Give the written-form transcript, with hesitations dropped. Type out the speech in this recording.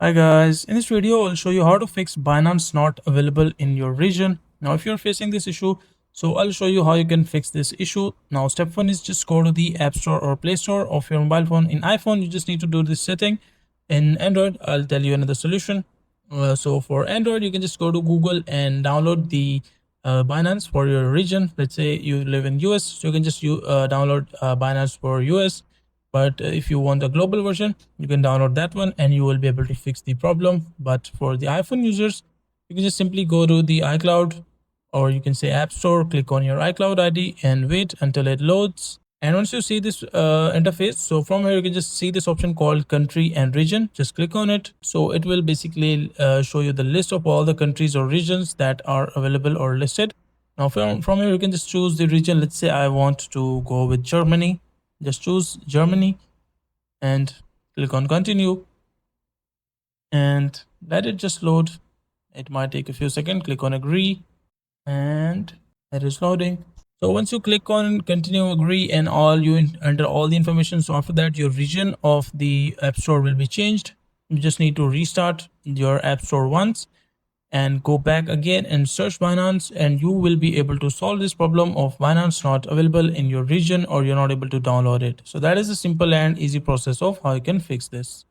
Hi guys, in this video I'll show you how to fix Binance not available in your region. Now if you're facing this issue, so I'll show you how you can fix this issue. Now step 1 is just go to the App Store or Play Store of your mobile phone. In iPhone you just need to do this setting. In Android I'll tell you another solution. So for Android you can just go to Google and download the Binance for your region. Let's say you live in US, so you can just download Binance for US. But if you want a global version, you can download that one and you will be able to fix the problem. But for the iPhone users, you can just simply go to the iCloud, or you can say App Store, click on your iCloud ID and wait until it loads. And once you see this interface, so from here you can just see this option called country and region. Just click on it. So it will basically show you the list of all the countries or regions that are available or listed. Now from here you can just choose the region. Let's say I want to go with Germany. Just choose Germany and click on continue and let it just load. It might take a few seconds. Click on agree and it is loading. So once you click on continue, agree, and enter all the information, so after that your region of the App Store will be changed. You just need to restart your App Store once and go back again and search Binance, and you will be able to solve this problem of Binance not available in your region or you're not able to download it. So that is a simple and easy process of how you can fix this.